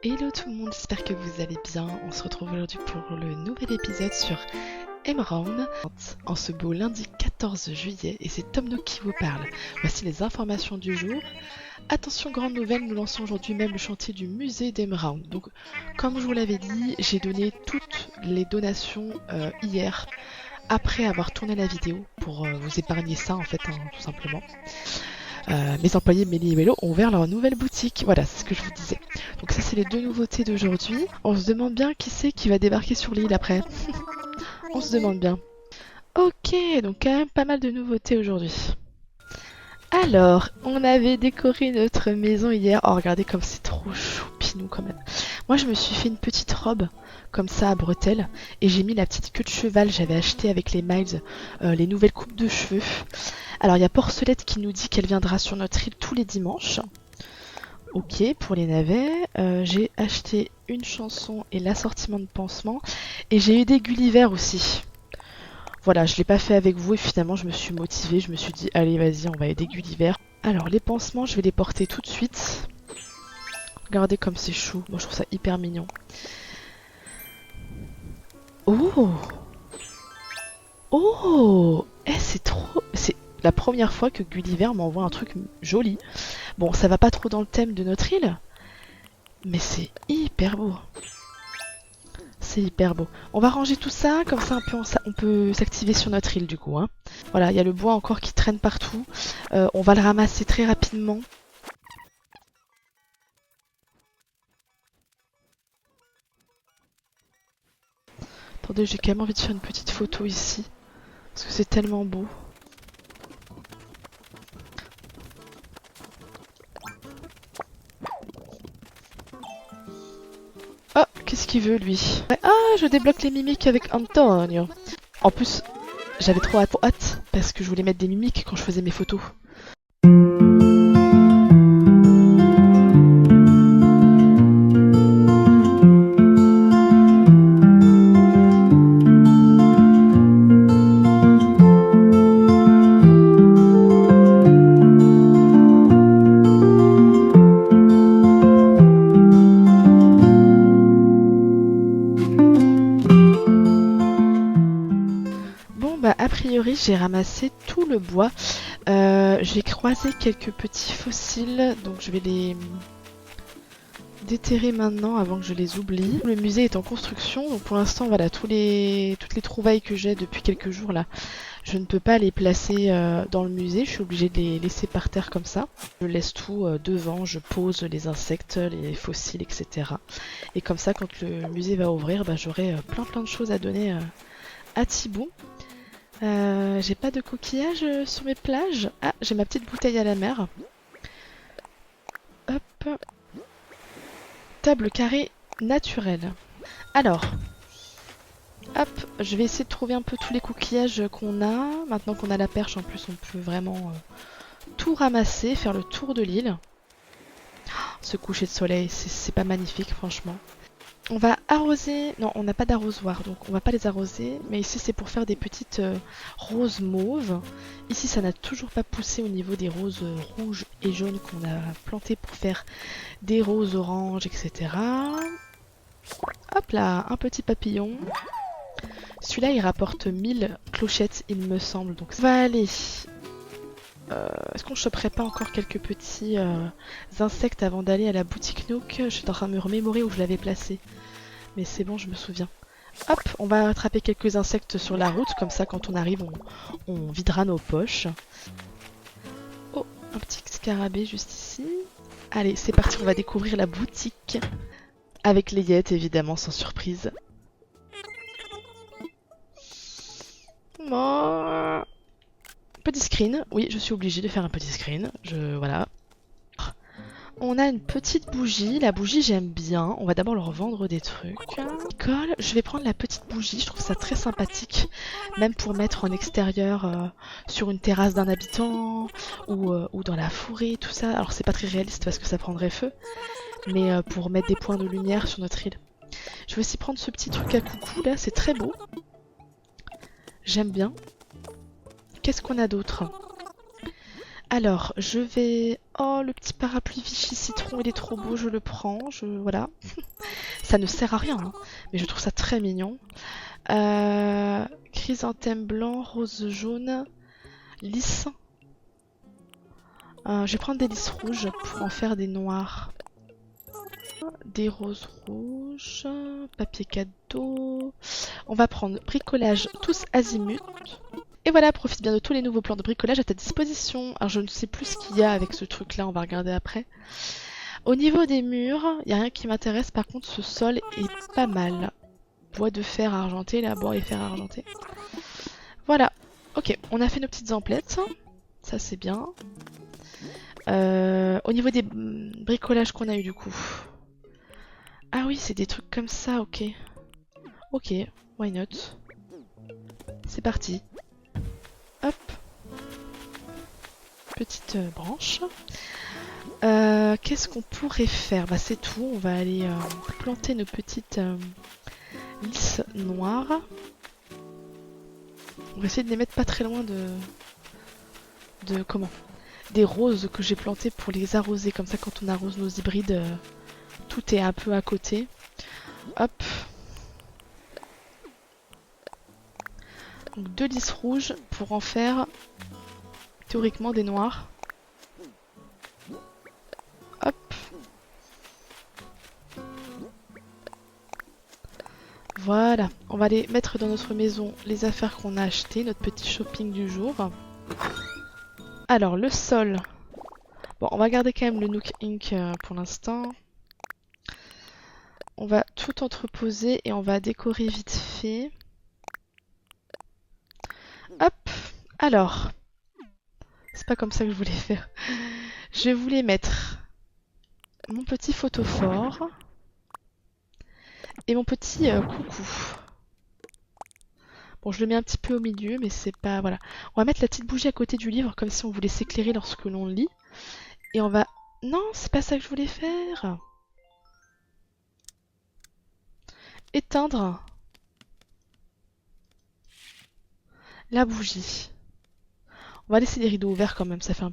Hello tout le monde, j'espère que vous allez bien. On se retrouve aujourd'hui pour le nouvel épisode sur Emerald en ce beau lundi 14 juillet et c'est Tom Nook qui vous parle. Voici les informations du jour. Attention, grande nouvelle, nous lançons aujourd'hui même le chantier du musée d'Emerald. Donc comme je vous l'avais dit, j'ai donné toutes les donations hier après avoir tourné la vidéo pour vous épargner ça en fait, tout simplement. Mes employés Mélie et Mélo ont ouvert leur nouvelle boutique. Voilà, c'est ce que je vous disais. Donc ça, c'est les deux nouveautés d'aujourd'hui. On se demande bien qui c'est qui va débarquer sur l'île après. On se demande bien. Ok, donc quand même pas mal de nouveautés aujourd'hui. Alors, on avait décoré notre maison hier. Oh, regardez comme c'est trop choupinou quand même. Moi, je me suis fait une petite robe comme ça à bretelles et j'ai mis la petite queue de cheval. J'avais acheté avec les miles les nouvelles coupes de cheveux. Alors, il y a Porcelette qui nous dit qu'elle viendra sur notre île tous les dimanches. Ok, pour les navets. J'ai acheté une chanson et l'assortiment de pansements. Et j'ai eu des Gulliver aussi. Voilà, je l'ai pas fait avec vous et finalement je me suis motivée. Je me suis dit, allez, vas-y, on va aider Gulliver. Alors, les pansements, je vais les porter tout de suite. Regardez comme c'est chou. Moi, je trouve ça hyper mignon. Oh! Oh! C'est trop... C'est la première fois que Gulliver m'envoie un truc joli. Bon, ça va pas trop dans le thème de notre île, mais c'est hyper beau. C'est hyper beau. On va ranger tout ça, comme ça on peut s'activer sur notre île du coup. Hein. Voilà, il y a le bois encore qui traîne partout. On va le ramasser très rapidement. Attendez, j'ai quand même envie de faire une petite photo ici, parce que c'est tellement beau. Oh, qu'est-ce qu'il veut lui? Ah, je débloque les mimiques avec Antonio. En plus, j'avais trop hâte parce que je voulais mettre des mimiques quand je faisais mes photos. A priori, j'ai ramassé tout le bois. J'ai croisé quelques petits fossiles, donc je vais les déterrer maintenant avant que je les oublie. Le musée est en construction, donc pour l'instant, voilà, toutes les trouvailles que j'ai depuis quelques jours là, je ne peux pas les placer dans le musée. Je suis obligée de les laisser par terre comme ça. Je laisse tout devant, je pose les insectes, les fossiles, etc. Et comme ça, quand le musée va ouvrir, j'aurai plein de choses à donner à Thibaut. J'ai pas de coquillages sur mes plages. Ah, j'ai ma petite bouteille à la mer. Hop. Table carrée naturelle. Alors, hop, je vais essayer de trouver un peu tous les coquillages qu'on a. Maintenant qu'on a la perche, en plus, on peut vraiment tout ramasser, faire le tour de l'île. Ce coucher de soleil, c'est pas magnifique, franchement. On va arroser... Non, on n'a pas d'arrosoir, donc on va pas les arroser. Mais ici, c'est pour faire des petites roses mauves. Ici, ça n'a toujours pas poussé au niveau des roses rouges et jaunes qu'on a plantées pour faire des roses oranges, etc. Hop là, un petit papillon. Celui-là, il rapporte 1000 clochettes, il me semble. Donc, ça va aller... Est-ce qu'on choperait pas encore quelques petits insectes avant d'aller à la boutique Nook? Je suis en train de me remémorer où je l'avais placé. Mais c'est bon, je me souviens. Hop, on va attraper quelques insectes sur la route. Comme ça, quand on arrive, on videra nos poches. Oh, un petit scarabée juste ici. Allez, c'est parti, on va découvrir la boutique. Avec les yettes, évidemment, sans surprise. Oh. Petit screen, oui, je suis obligée de faire un petit screen. Voilà. On a une petite bougie. La bougie, j'aime bien. On va d'abord leur vendre des trucs. Nicole, je vais prendre la petite bougie. Je trouve ça très sympathique. Même pour mettre en extérieur sur une terrasse d'un habitant ou dans la forêt, tout ça. Alors, c'est pas très réaliste parce que ça prendrait feu. Mais pour mettre des points de lumière sur notre île. Je vais aussi prendre ce petit truc à coucou là. C'est très beau. J'aime bien. Qu'est-ce qu'on a d'autre? Alors, je vais Oh, le petit parapluie Vichy citron, il est trop beau, je le prends. Voilà. Ça ne sert à rien, hein, mais je trouve ça très mignon. Chrysanthème blanc, rose jaune, lys. Je vais prendre des lys rouges pour en faire des noirs. Des roses rouges, papier cadeau. On va prendre bricolage tous azimuts. Et voilà, profite bien de tous les nouveaux plans de bricolage à ta disposition. Alors je ne sais plus ce qu'il y a avec ce truc là, on va regarder après. Au niveau des murs, il n'y a rien qui m'intéresse, par contre ce sol est pas mal. Bois de fer argenté, là, bois et fer argenté. Voilà, ok, on a fait nos petites emplettes, ça c'est bien. Au niveau des bricolages qu'on a eu du coup. Ah oui, c'est des trucs comme ça, ok. Ok, why not. C'est parti. Hop. Petite branche. Qu'est-ce qu'on pourrait faire? Bah c'est tout, on va aller planter nos petites lys noires. On va essayer de les mettre pas très loin de comment? Des roses que j'ai plantées pour les arroser, comme ça quand on arrose nos hybrides, tout est un peu à côté. Hop. Donc 2 lys rouges pour en faire théoriquement des noirs. Hop. Voilà, on va aller mettre dans notre maison les affaires qu'on a achetées, notre petit shopping du jour. Alors le sol. Bon, on va garder quand même le Nook Ink pour l'instant. On va tout entreposer et on va décorer vite fait. Hop. Alors, c'est pas comme ça que je voulais faire. Je voulais mettre mon petit photophore et mon petit coucou. Bon, je le mets un petit peu au milieu, mais c'est pas... Voilà. On va mettre la petite bougie à côté du livre, comme si on voulait s'éclairer lorsque l'on lit. Et on va... Non, c'est pas ça que je voulais faire. Éteindre la bougie. On va laisser les rideaux ouverts quand même, ça fait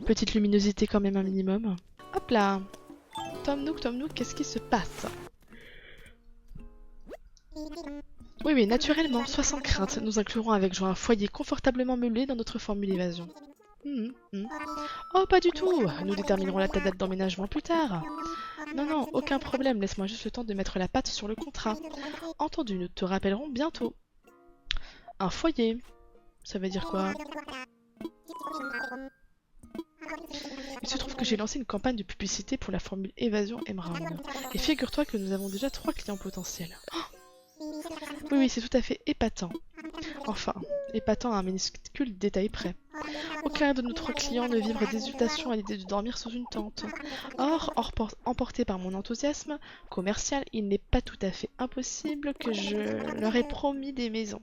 petite luminosité quand même un minimum. Hop là. Tom Nook, qu'est-ce qui se passe? Oui, oui, naturellement, soit sans crainte, nous inclurons avec joie un foyer confortablement meublé dans notre formule évasion. Oh, pas du tout! Nous déterminerons la date d'emménagement plus tard. Non, non, aucun problème, laisse-moi juste le temps de mettre la patte sur le contrat. Entendu, nous te rappellerons bientôt. Un foyer. Ça veut dire quoi? Il se trouve que j'ai lancé une campagne de publicité pour la formule Évasion Emerald. Et figure-toi que nous avons déjà 3 clients potentiels. Oui, oui, c'est tout à fait épatant. Enfin, épatant à un minuscule détail près. Aucun de nos 3 clients ne vivra d'exultation à l'idée de dormir sous une tente. Or, emporté par mon enthousiasme commercial, il n'est pas tout à fait impossible que je leur ai promis des maisons.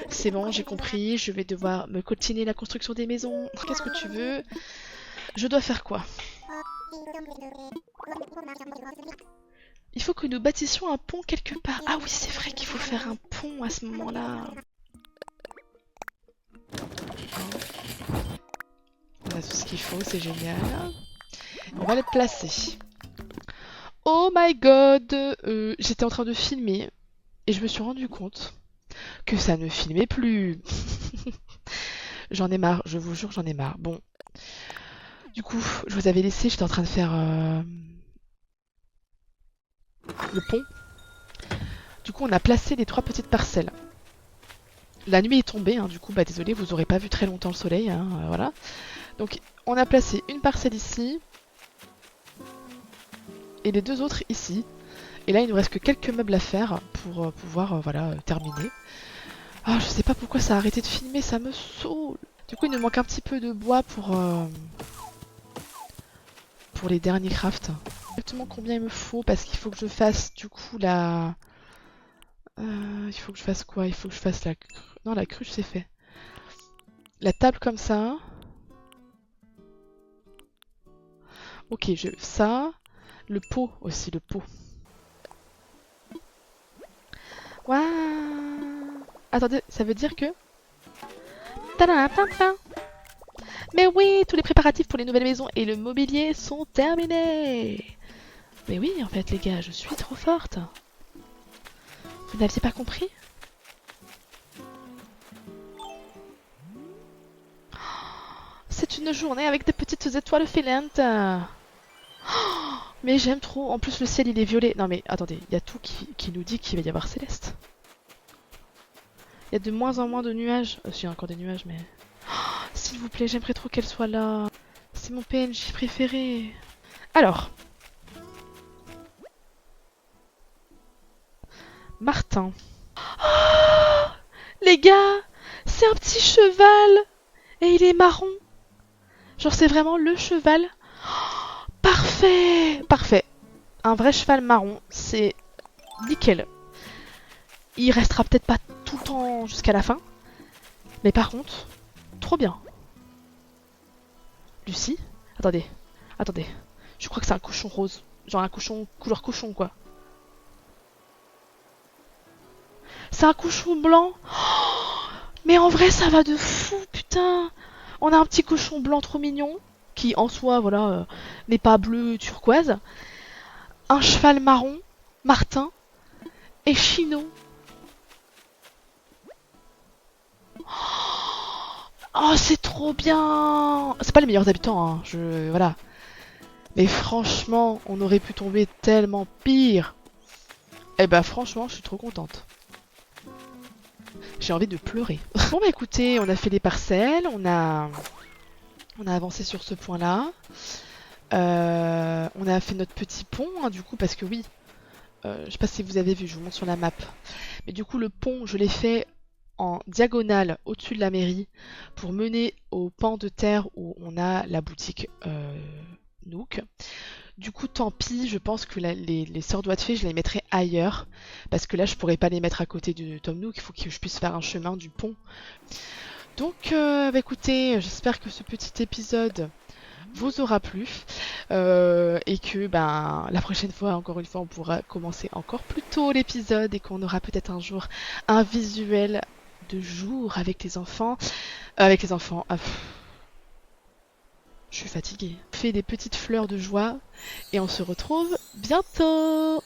C'est bon, j'ai compris, je vais devoir me coltiner la construction des maisons. Qu'est-ce que tu veux? Je dois faire quoi? Il faut que nous bâtissions un pont quelque part. Ah oui, c'est vrai qu'il faut faire un pont à ce moment-là. On a tout ce qu'il faut, c'est génial. On va les placer. Oh my god! J'étais en train de filmer et je me suis rendu compte que ça ne filmait plus. J'en ai marre, je vous jure, j'en ai marre. Bon. Du coup, je vous avais laissé, j'étais en train de faire le pont. Du coup, on a placé les 3 petites parcelles. La nuit est tombée, hein, du coup, bah désolé, vous aurez pas vu très longtemps le soleil, hein, voilà. Donc, on a placé une parcelle ici, et les 2 autres ici. Et là, il nous reste que quelques meubles à faire pour pouvoir, voilà, terminer. Ah, je sais pas pourquoi ça a arrêté de filmer, ça me saoule. Du coup, il nous manque un petit peu de bois pour les derniers crafts. Exactement combien il me faut, parce qu'il faut que je fasse, du coup, la... il faut que je fasse quoi? Il faut que je fasse la... Non, la cruche, c'est fait. La table comme ça. Ok, ça. Le pot aussi, le pot. Waouh! Attendez, ça veut dire que... Tadam, Mais oui, tous les préparatifs pour les nouvelles maisons et le mobilier sont terminés. Mais oui, en fait, les gars, je suis trop forte. Vous n'aviez pas compris? C'est une journée avec des petites étoiles filantes. Mais j'aime trop. En plus, le ciel, il est violet. Non, mais attendez, il y a tout qui nous dit qu'il va y avoir céleste. Il y a de moins en moins de nuages. Si, il y a encore des nuages, mais... S'il vous plaît, j'aimerais trop qu'elle soit là. C'est mon PNJ préféré. Alors. Martin. Oh, les gars, c'est un petit cheval. Et il est marron. Genre, c'est vraiment le cheval. Oh, parfait. Parfait. Un vrai cheval marron, c'est nickel. Il restera peut-être pas tout le temps jusqu'à la fin. Mais par contre, trop bien. Lucie? Attendez. Attendez. Je crois que c'est un cochon rose. Genre un cochon couleur cochon, quoi. C'est un cochon blanc. Oh, mais en vrai, ça va de fou, putain. On a un petit cochon blanc trop mignon, qui en soi, voilà, n'est pas bleu turquoise. Un cheval marron, Martin, et Chino. Oh, c'est trop bien. C'est pas les meilleurs habitants, hein. Voilà. Mais franchement, on aurait pu tomber tellement pire. Eh bah franchement, je suis trop contente. J'ai envie de pleurer. Bon bah écoutez, on a fait les parcelles, on a avancé sur ce point-là. On a fait notre petit pont, hein, du coup, parce que oui, je sais pas si vous avez vu, je vous montre sur la map. Mais du coup, le pont, je l'ai fait en diagonale au-dessus de la mairie pour mener au pan de terre où on a la boutique Nook. Du coup, tant pis, je pense que les sœurs doigts de fée, je les mettrai ailleurs. Parce que là, je pourrais pas les mettre à côté de Tom Nook, il faut que je puisse faire un chemin du pont. Donc, bah écoutez, j'espère que ce petit épisode vous aura plu. Et que ben, la prochaine fois, encore une fois, on pourra commencer encore plus tôt l'épisode et qu'on aura peut-être un jour un visuel de jour avec les enfants. Avec les enfants. Je suis fatiguée. On fait des petites fleurs de joie et on se retrouve bientôt.